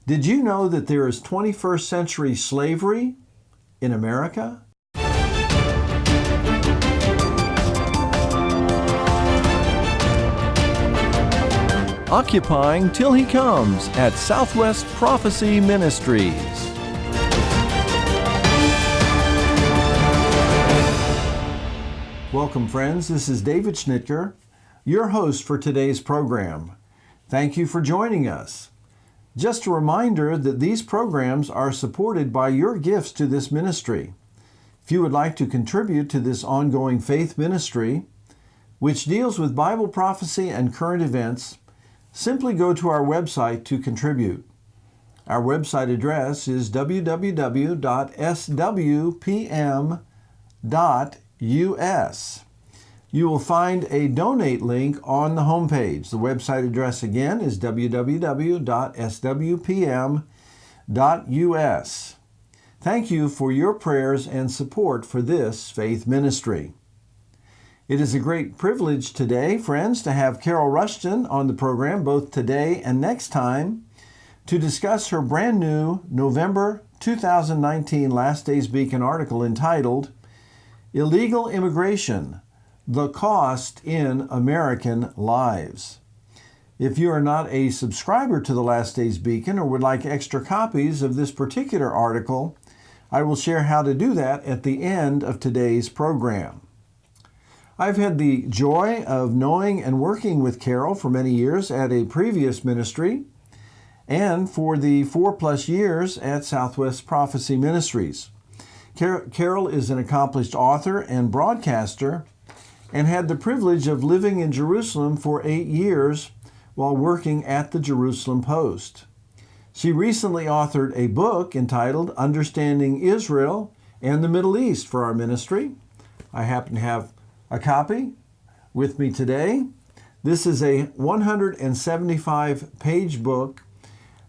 Did you know that there is 21st century slavery in America? Occupying Till He Comes at Southwest Prophecy Ministries. Welcome, friends. This is David Schnitker, your host for today's program. Thank you for joining us. Just a reminder that these programs are supported by your gifts to this ministry. If you would like to contribute to this ongoing faith ministry, which deals with Bible prophecy and current events, simply go to our website to contribute. Our website address is www.swpm.us. You will find a donate link on the homepage. The website address again is www.swpm.us. Thank you for your prayers and support for this faith ministry. It is a great privilege today, friends, to have Carol Rushton on the program both today and next time to discuss her brand new November 2019 Last Days Beacon article entitled Illegal Immigration, the Cost in American Lives. If you are not a subscriber to the Last Days Beacon or would like extra copies of this particular article, I will share how to do that at the end of today's program. I've had the joy of knowing and working with Carol for many years at a previous ministry and for the 4+ years at Southwest Prophecy Ministries. Carol is an accomplished author and broadcaster and had the privilege of living in Jerusalem for 8 years while working at the Jerusalem Post. She recently authored a book entitled Understanding Israel and the Middle East for our ministry. I happen to have a copy with me today. This is a 175-page book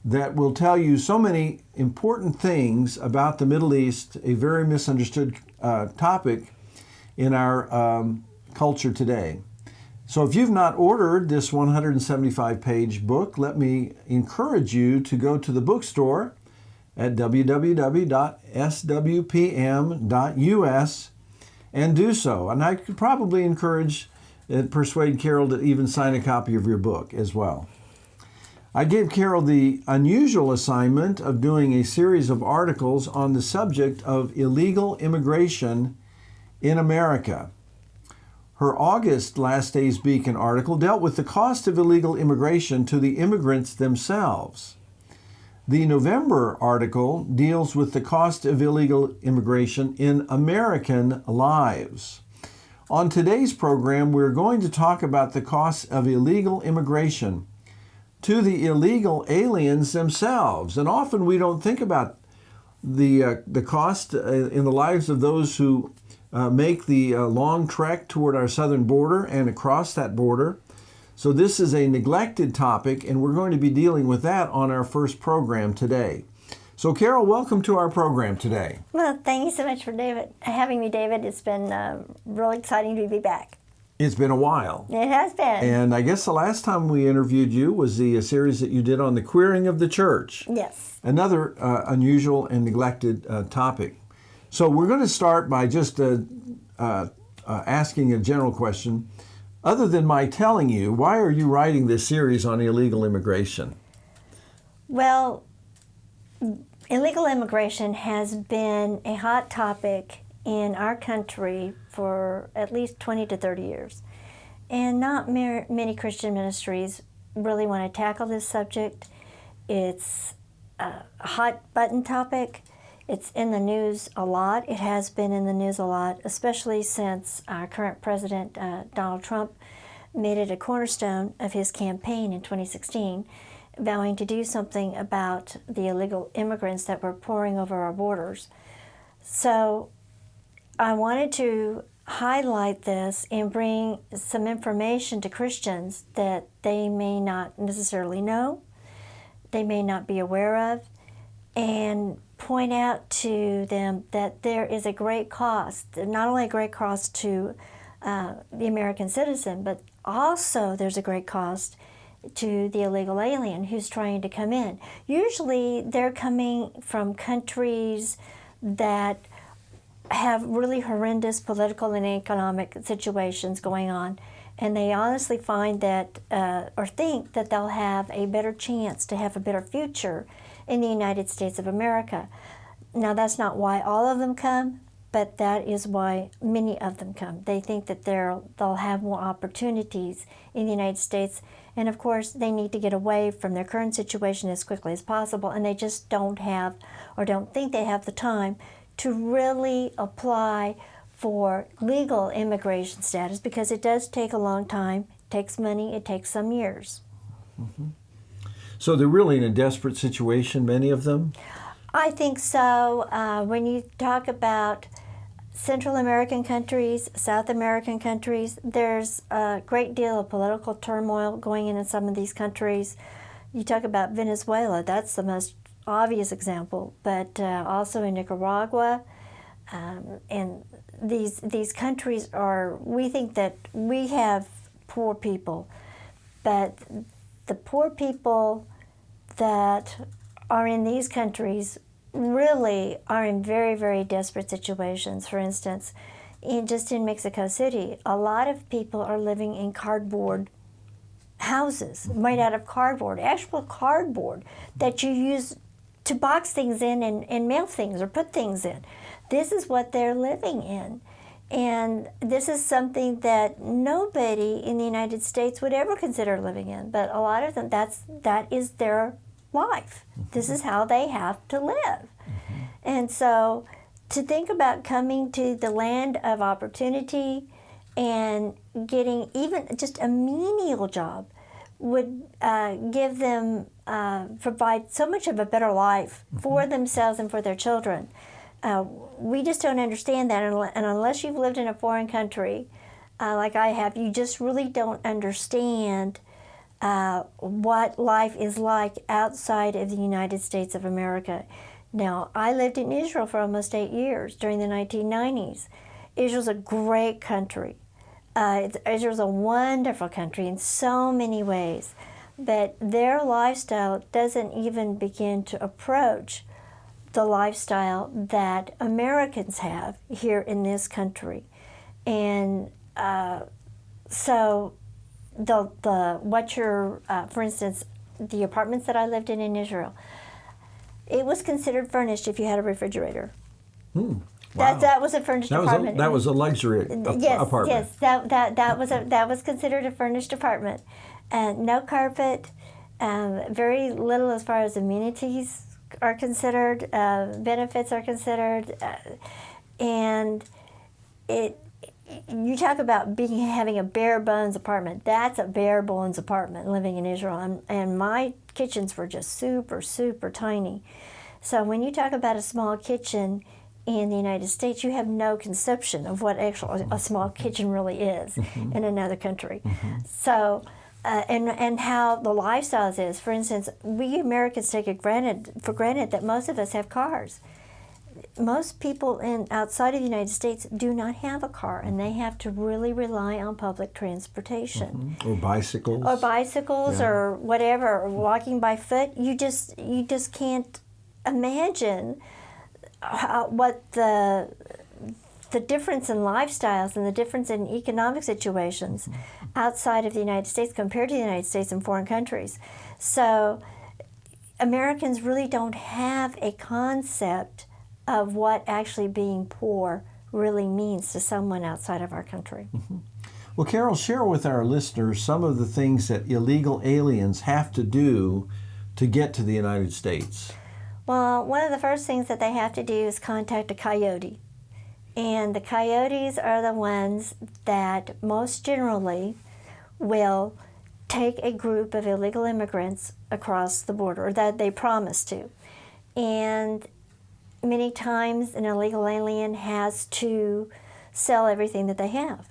that will tell you so many important things about the Middle East, a very misunderstood topic in our culture today. So if you've not ordered this 175-page book, let me encourage you to go to the bookstore at www.swpm.us and do so. And I could probably encourage and persuade Carol to even sign a copy of your book as well. I gave Carol the unusual assignment of doing a series of articles on the subject of illegal immigration in America. Her August Last Days Beacon article dealt with the cost of illegal immigration to the immigrants themselves. The November article deals with the cost of illegal immigration in American lives. On today's program, we're going to talk about the costs of illegal immigration to the illegal aliens themselves. And often we don't think about the cost in the lives of those who make the long trek toward our southern border and across that border. So this is a neglected topic, and we're going to be dealing with that on our first program today. So Carol, welcome to our program today. Well, thank you so much for having me, David. It's been really exciting to be back. It's been a while. It has been. And I guess the last time we interviewed you was the series that you did on the queering of the church. Yes. Another unusual and neglected topic. So we're going to start by just asking a general question. Other than my telling you, why are you writing this series on illegal immigration? Well, illegal immigration has been a hot topic in our country for at least 20 to 30 years. And not many Christian ministries really want to tackle this subject. It's a hot button topic. It's in the news a lot. It has been in the news a lot, especially since our current president, Donald Trump, made it a cornerstone of his campaign in 2016, vowing to do something about the illegal immigrants that were pouring over our borders. So I wanted to highlight this and bring some information to Christians that they may not necessarily know, they may not be aware of, and point out to them that there is a great cost, not only a great cost to the American citizen, but also there's a great cost to the illegal alien who's trying to come in. Usually they're coming from countries that have really horrendous political and economic situations going on, and they honestly find that or think that they'll have a better chance to have a better future in the United States of America. Now, that's not why all of them come, but that is why many of them come. They think that they'll have more opportunities in the United States, and of course they need to get away from their current situation as quickly as possible, and they just don't have or don't think they have the time to really apply for legal immigration status, because it does take a long time, it takes money, it takes some years. Mm-hmm. So they're really in a desperate situation, many of them? I think so. When you talk about Central American countries, South American countries, there's a great deal of political turmoil going in some of these countries. You talk about Venezuela, that's the most obvious example, but also in Nicaragua. And these countries we think that we have poor people, but the poor people that are in these countries really are in very, very desperate situations. For instance, just in Mexico City, a lot of people are living in cardboard houses made out of cardboard, actual cardboard that you use to box things in and mail things or put things in. This is what they're living in. And this is something that nobody in the United States would ever consider living in. But a lot of them, that is their life. Mm-hmm. This is how they have to live. Mm-hmm. And so to think about coming to the land of opportunity and getting even just a menial job would give them, provide so much of a better life mm-hmm. for themselves and for their children. We just don't understand that, and unless you've lived in a foreign country like I have, you just really don't understand what life is like outside of the United States of America. Now, I lived in Israel for almost 8 years during the 1990s. Israel's a great country. Israel's a wonderful country in so many ways, but their lifestyle doesn't even begin to approach the lifestyle that Americans have here in this country. And so for instance, the apartments that I lived in Israel, it was considered furnished if you had a refrigerator. Wow. That was a furnished apartment. That was a luxury apartment. Yes, that was considered a furnished apartment. No carpet, very little as far as amenities are considered, benefits are considered, and you talk about having a bare bones apartment. That's a bare bones apartment living in Israel, and my kitchens were just super, super tiny. So when you talk about a small kitchen in the United States, you have no conception of what actually a small kitchen really is mm-hmm. in another country. Mm-hmm. So. And how the lifestyles is. For instance, we Americans take it for granted that most of us have cars. Most people outside of the United States do not have a car, and they have to really rely on public transportation. Mm-hmm. Or bicycles. Yeah. Or whatever, or walking by foot. You just can't imagine what the difference in lifestyles and the difference in economic situations outside of the United States compared to the United States and foreign countries. So Americans really don't have a concept of what actually being poor really means to someone outside of our country. Mm-hmm. Well, Carol, share with our listeners some of the things that illegal aliens have to do to get to the United States. Well, one of the first things that they have to do is contact a coyote. And the coyotes are the ones that most generally will take a group of illegal immigrants across the border, or that they promise to. And many times an illegal alien has to sell everything that they have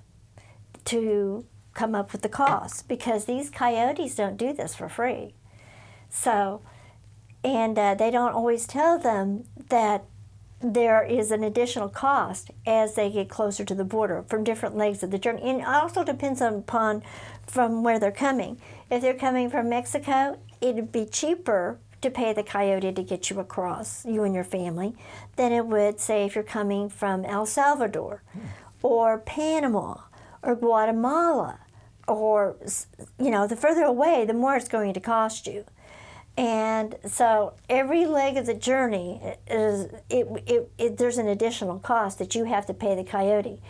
to come up with the cost, because these coyotes don't do this for free. So, and they don't always tell them that there is an additional cost as they get closer to the border from different legs of the journey. And it also depends upon from where they're coming. If they're coming from Mexico, it'd be cheaper to pay the coyote to get you across, you and your family, than it would, say, if you're coming from El Salvador or Panama or Guatemala, or, the further away, the more it's going to cost you. And so every leg of the journey there's an additional cost that you have to pay the coyote.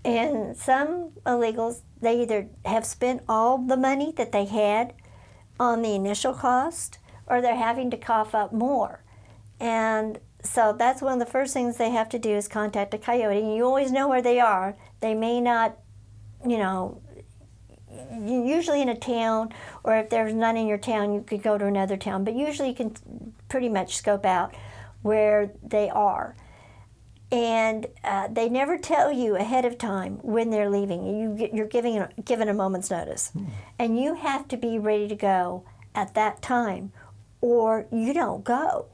And some illegals, they either have spent all the money that they had on the initial cost, or they're having to cough up more. And so that's one of the first things they have to do is contact a coyote. And you always know where they are. They may not, usually in a town, or if there's none in your town, you could go to another town. But usually you can pretty much scope out where they are. And they never tell you ahead of time when they're leaving. You're given a moment's notice. And you have to be ready to go at that time, or you don't go,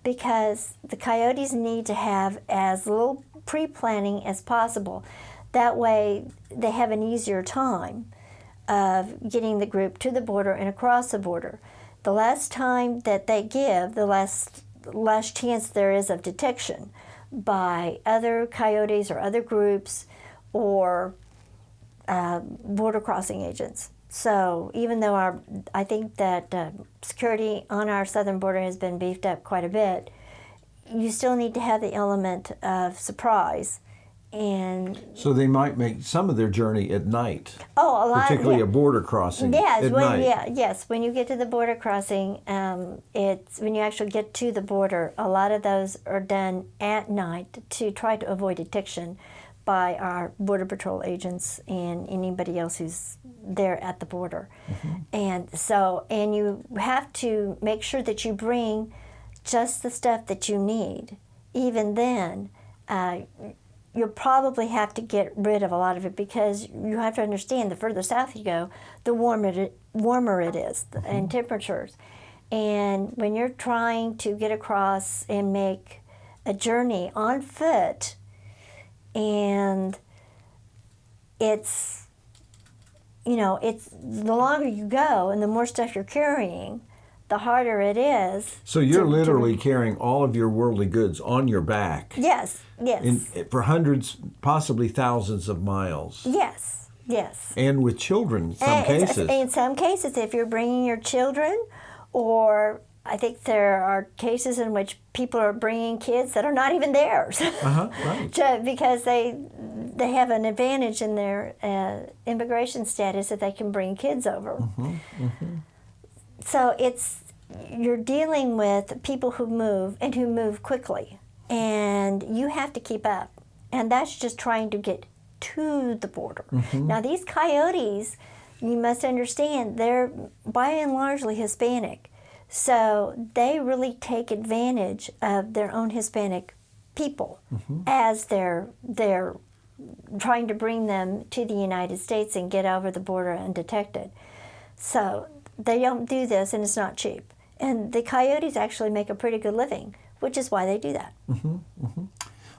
because the coyotes need to have as little pre-planning as possible. That way they have an easier time of getting the group to the border and across the border. The last time that they give, the last chance there is of detection by other coyotes or other groups or border crossing agents. So even though I think that security on our southern border has been beefed up quite a bit, you still need to have the element of surprise. And so they might make some of their journey at night. Oh, a lot, particularly a border crossing. Yes, at night. Yes. When you get to the border crossing, it's when you actually get to the border. A lot of those are done at night to try to avoid detection by our Border Patrol agents and anybody else who's there at the border. And you have to make sure that you bring just the stuff that you need. Even then, you'll probably have to get rid of a lot of it, because you have to understand the further south you go, the warmer it is in temperatures. And when you're trying to get across and make a journey on foot, and it's the longer you go and the more stuff you're carrying, the harder it is. So you're literally carrying all of your worldly goods on your back. Yes. For hundreds, possibly thousands of miles. Yes. And with children in some cases. In some cases, if you're bringing your children, or I think there are cases in which people are bringing kids that are not even theirs. Right. Because they have an advantage in their immigration status that they can bring kids over. So you're dealing with people who move, and who move quickly, and you have to keep up. And that's just trying to get to the border. Now these coyotes, you must understand, they're by and largely Hispanic. So they really take advantage of their own Hispanic people as they're trying to bring them to the United States and get over the border undetected. So they don't do this, and it's not cheap. And the coyotes actually make a pretty good living, which is why they do that.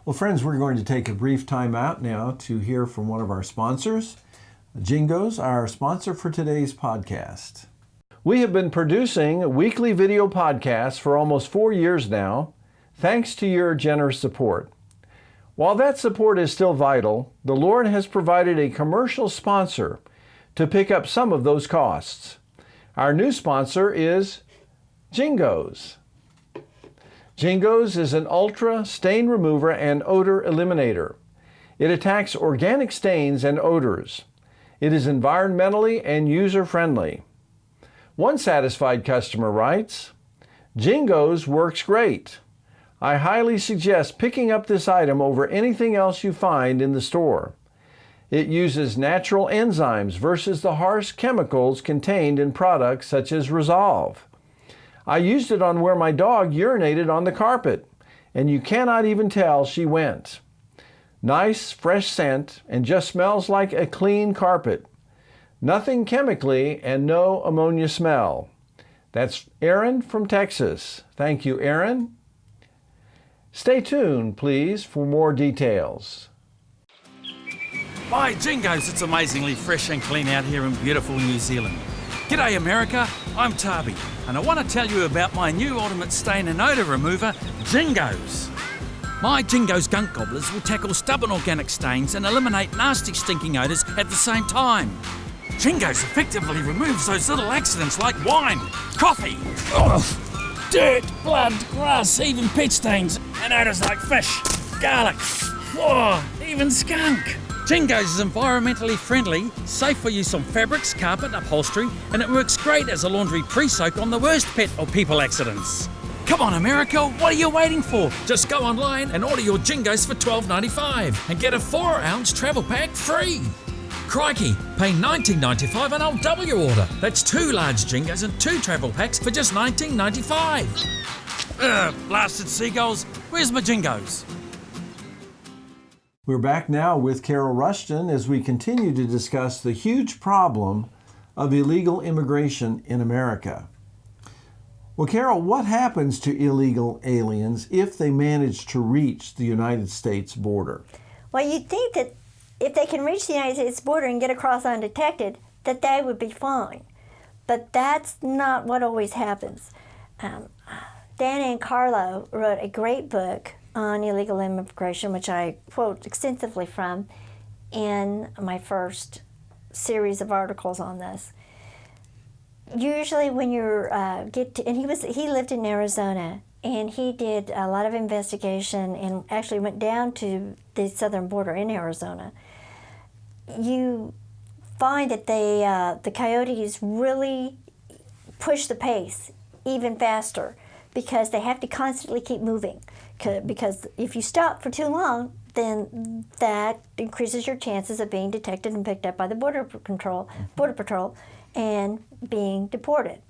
Well, friends, we're going to take a brief time out now to hear from one of our sponsors. Jingo's, our sponsor for today's podcast. We have been producing weekly video podcasts for almost 4 years now, thanks to your generous support. While that support is still vital, the Lord has provided a commercial sponsor to pick up some of those costs. Our new sponsor is Jingo's. Jingo's is an ultra stain remover and odor eliminator. It attacks organic stains and odors. It is environmentally and user-friendly. One satisfied customer writes, "Jingo's works great. I highly suggest picking up this item over anything else you find in the store. It uses natural enzymes versus the harsh chemicals contained in products such as Resolve. I used it on where my dog urinated on the carpet, and you cannot even tell she went. Nice, fresh scent, and just smells like a clean carpet. Nothing chemically and no ammonia smell." That's Aaron from Texas. Thank you, Aaron. Stay tuned, please, for more details. By Jingo's, it's amazingly fresh and clean out here in beautiful New Zealand. G'day America, I'm Tarby, and I want to tell you about my new ultimate stain and odour remover, Jingos. My Jingos gunk gobblers will tackle stubborn organic stains and eliminate nasty stinking odours at the same time. Jingos effectively removes those little accidents like wine, coffee, dirt, blood, grass, even pet stains, and odours like fish, garlic, even skunk. Jingos is environmentally friendly, safe for use on fabrics, carpet, upholstery, and it works great as a laundry pre-soak on the worst pet or people accidents. Come on America, what are you waiting for? Just go online and order your Jingos for $12.95 and get a 4-ounce travel pack free. Crikey, pay $19.95 and I'll double your order. That's 2 large Jingos and 2 travel packs for just $19.95. Blasted seagulls, where's my Jingos? We're back now with Carol Rushton as we continue to discuss the huge problem of illegal immigration in America. Well, Carol, what happens to illegal aliens if they manage to reach the United States border? Well, you'd think that if they can reach the United States border and get across undetected, that they would be fine. But that's not what always happens. Dan and Carlo wrote a great book on illegal immigration, which I quote extensively from in my first series of articles on this. Usually when you're and he lived in Arizona, and he did a lot of investigation and actually went down to the southern border in Arizona. You find that the coyotes really push the pace even faster because they have to constantly keep moving. Because if you stop for too long, then that increases your chances of being detected and picked up by the Border Patrol, and being deported.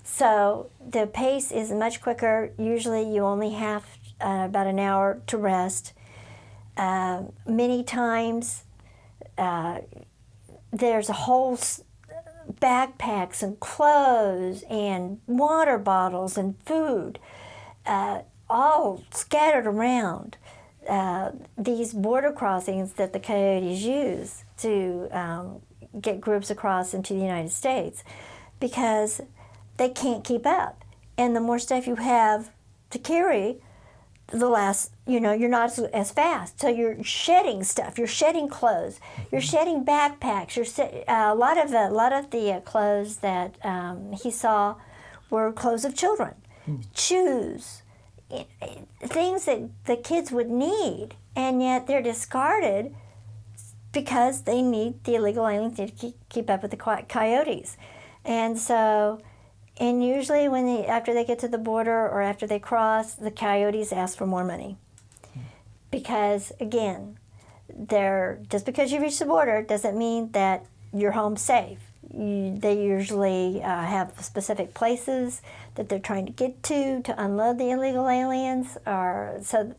So the pace is much quicker. Usually you only have about an hour to rest. Many times there's a whole backpacks and clothes and water bottles and food all scattered around these border crossings that the coyotes use to get groups across into the United States, because they can't keep up. And the more stuff you have to carry, the less, you're not as fast. So you're shedding stuff, you're shedding clothes, you're shedding backpacks, a lot of the clothes that he saw were clothes of children, shoes, things that the kids would need, and yet they're discarded because they need the illegal aliens to keep up with the coyotes. And usually after they get to the border or after they cross, the coyotes ask for more money. Because again, just because you reach the border doesn't mean that you're home safe. They usually have specific places that they're trying to get to unload the illegal aliens, so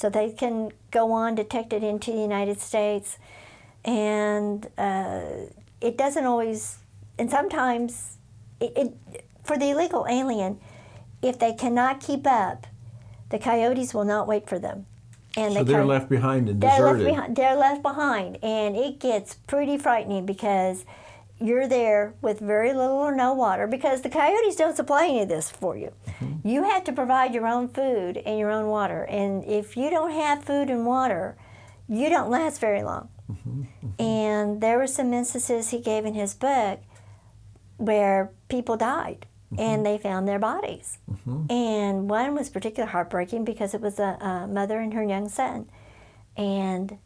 they can go undetected into the United States. And it doesn't always, and sometimes, for the illegal alien, if they cannot keep up, the coyotes will not wait for them. And so they're left behind and deserted. They're left behind, and it gets pretty frightening because you're there with very little or no water, because the coyotes don't supply any of this for you. Mm-hmm. You have to provide your own food and your own water, and if you don't have food and water, you don't last very long. Mm-hmm. Mm-hmm. And there were some instances he gave in his book where people died, mm-hmm. and they found their bodies. Mm-hmm. And one was particularly heartbreaking because it was a mother and her young son, and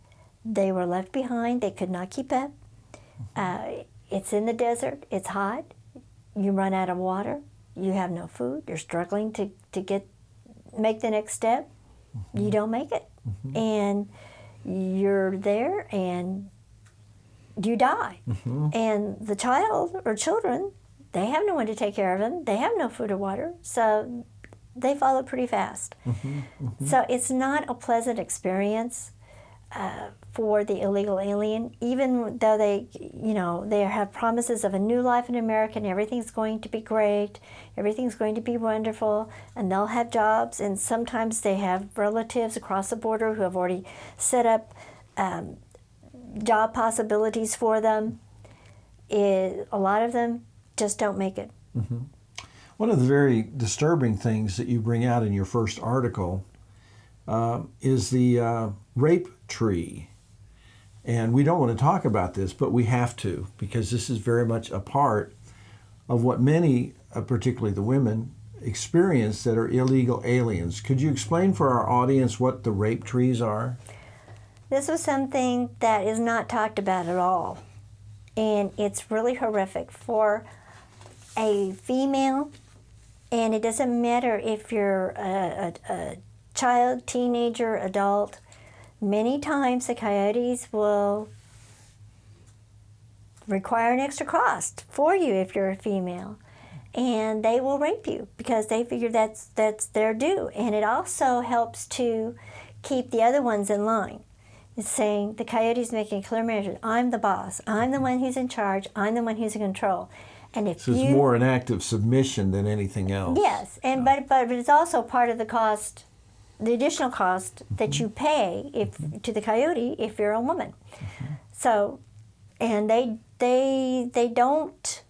they were left behind. They could not keep up. It's in the desert, it's hot, you run out of water, you have no food, you're struggling to make the next step, mm-hmm. you don't make it. Mm-hmm. And you're there and you die. Mm-hmm. And the child or children, they have no one to take care of them, they have no food or water, so they follow pretty fast. Mm-hmm. Mm-hmm. So it's not a pleasant experience for the illegal alien, even though they have promises of a new life in America and everything's going to be great, everything's going to be wonderful, and they'll have jobs, and sometimes they have relatives across the border who have already set up job possibilities for them. a lot of them just don't make it. One of the very disturbing things that you bring out in your first article is the rape tree. And we don't want to talk about this, but we have to, because this is very much a part of what many, particularly the women, experience that are illegal aliens. Could you explain for our audience what the rape trees are? This was something that is not talked about at all. And it's really horrific for a female, and it doesn't matter if you're a child, teenager, adult. Many times the coyotes will require an extra cost for you if you're a female, and they will rape you because they figure that's their due. And it also helps to keep the other ones in line. It's saying the coyote's making a clear message: I'm the boss. I'm the one who's in charge. I'm the one who's in control. And if so, it's more an act of submission than anything else. Yes, and but it's also part of the cost. The additional cost that you pay to the coyote if you're a woman. So, and they don't,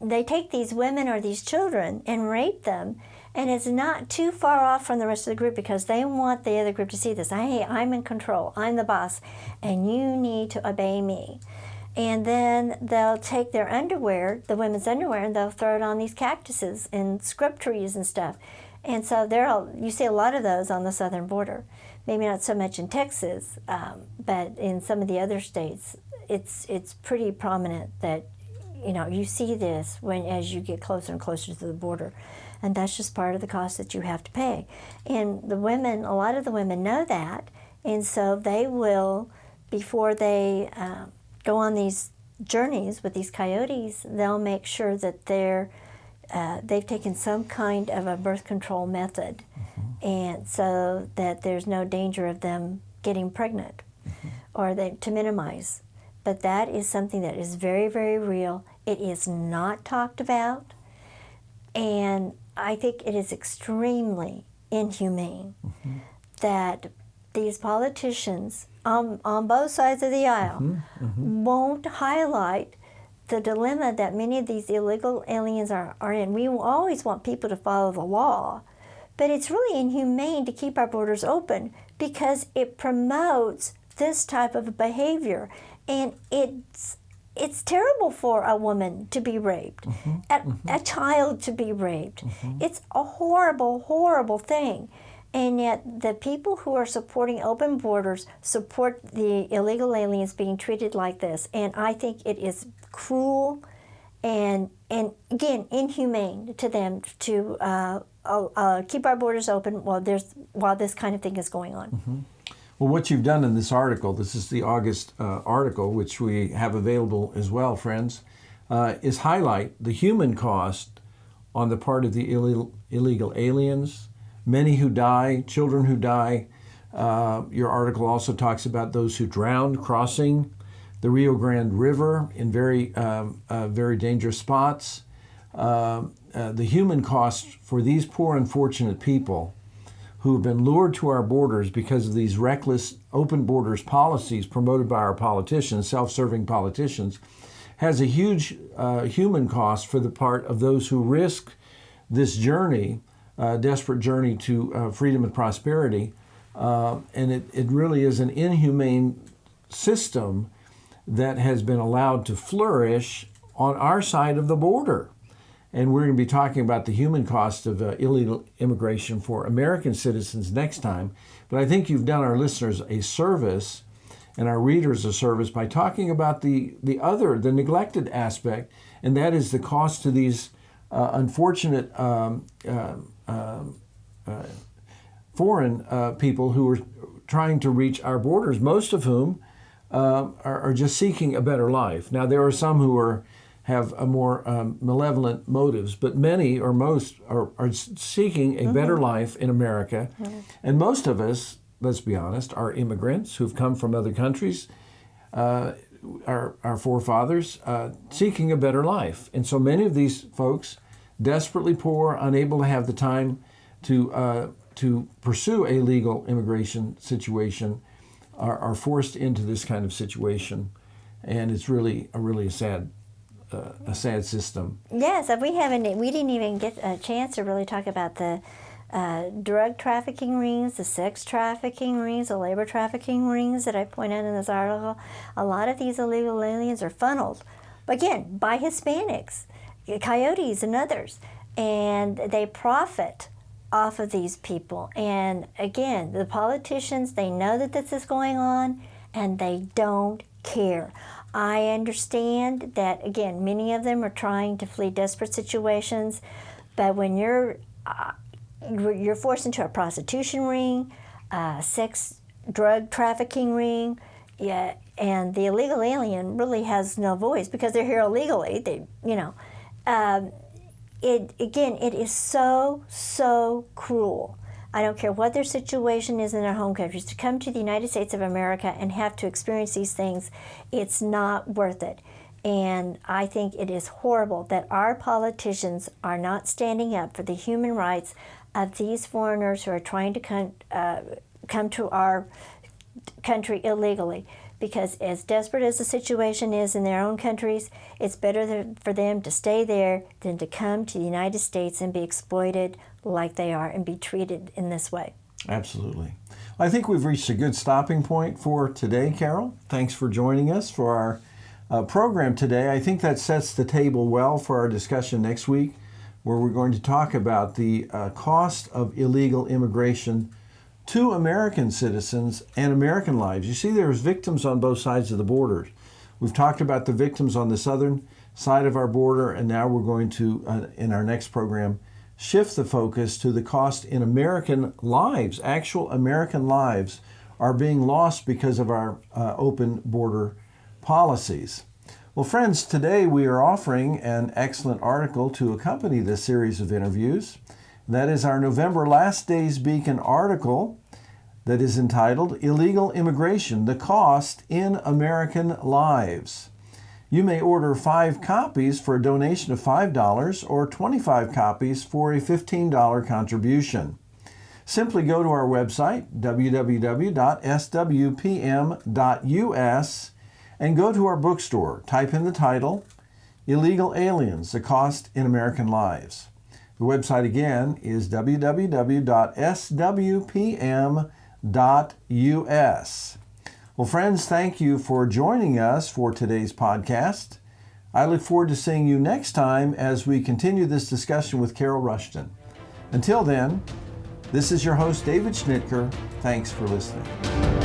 they take these women or these children and rape them, and it's not too far off from the rest of the group because they want the other group to see this. Hey, I'm in control, I'm the boss, and you need to obey me. And then they'll take their underwear, the women's underwear, and they'll throw it on these cactuses and scrub trees and stuff. And so you see a lot of those on the southern border. Maybe not so much in Texas, but in some of the other states, it's pretty prominent that you see this as you get closer and closer to the border, and that's just part of the cost that you have to pay. And a lot of the women know that, and so they will, before they go on these journeys with these coyotes, they'll make sure that they've taken some kind of a birth control method, and so that there's no danger of them getting pregnant, or to minimize. But that is something that is very, very real. It is not talked about, and I think it is extremely inhumane that these politicians on both sides of the aisle won't highlight the dilemma that many of these illegal aliens are in. We always want people to follow the law, but it's really inhumane to keep our borders open because it promotes this type of behavior. And it's terrible for a woman to be raped, a child to be raped. It's a horrible, horrible thing. And yet the people who are supporting open borders support the illegal aliens being treated like this. And I think it is cruel and again, inhumane to them to keep our borders open while this kind of thing is going on. Well, what you've done in this article, this is the August article, which we have available as well, friends, is highlight the human cost on the part of the illegal aliens, many who die, children who die. Your article also talks about those who drowned crossing the Rio Grande River in very dangerous spots. The human cost for these poor, unfortunate people who have been lured to our borders because of these reckless open borders policies promoted by our politicians, self-serving politicians, has a huge human cost for the part of those who risk this journey, desperate journey to freedom and prosperity. And it really is an inhumane system that has been allowed to flourish on our side of the border. And we're going to be talking about the human cost of illegal immigration for American citizens next time. But I think you've done our listeners a service and our readers a service by talking about the neglected aspect, and that is the cost to these unfortunate foreign people who are trying to reach our borders, most of whom are just seeking a better life. Now, there are some who have a more malevolent motives, but many or most are seeking a better life in America. And most of us, let's be honest, are immigrants who've come from other countries, our forefathers, seeking a better life. And so many of these folks, desperately poor, unable to have the time to pursue a legal immigration situation, are forced into this kind of situation. and it's really a sad system. Yes, we didn't even get a chance to really talk about the drug trafficking rings, the sex trafficking rings, the labor trafficking rings that I point out in this article. A lot of these illegal aliens are funneled, again, by Hispanics, coyotes and others, and they profit off of these people. And again, the politicians, they know that this is going on, and they don't care. I understand that, again, many of them are trying to flee desperate situations, but when you're forced into a prostitution ring, sex, drug trafficking ring, yeah, and the illegal alien really has no voice because they're here illegally. It is so cruel. I don't care what their situation is in their home countries. To come to the United States of America and have to experience these things, it's not worth it. And I think it is horrible that our politicians are not standing up for the human rights of these foreigners who are trying to come to our country illegally. Because as desperate as the situation is in their own countries, it's better for them to stay there than to come to the United States and be exploited like they are and be treated in this way. Absolutely. I think we've reached a good stopping point for today, Carol. Thanks for joining us for our program today. I think that sets the table well for our discussion next week, where we're going to talk about the cost of illegal immigration to American citizens and American lives. You see, there's victims on both sides of the border. We've talked about the victims on the southern side of our border, and now we're going to, in our next program, shift the focus to the cost in American lives. Actual American lives are being lost because of our open border policies. Well, friends, today we are offering an excellent article to accompany this series of interviews. That is our November Last Days Beacon article that is entitled Illegal Immigration, the Cost in American Lives. You may order 5 copies for a donation of $5 or 25 copies for a $15 contribution. Simply go to our website, www.swpm.us, and go to our bookstore. Type in the title, Illegal Aliens, the Cost in American Lives. The website again is www.swpm.us. Well, friends, thank you for joining us for today's podcast. I look forward to seeing you next time as we continue this discussion with Carol Rushton. Until then, this is your host, David Schnitker. Thanks for listening.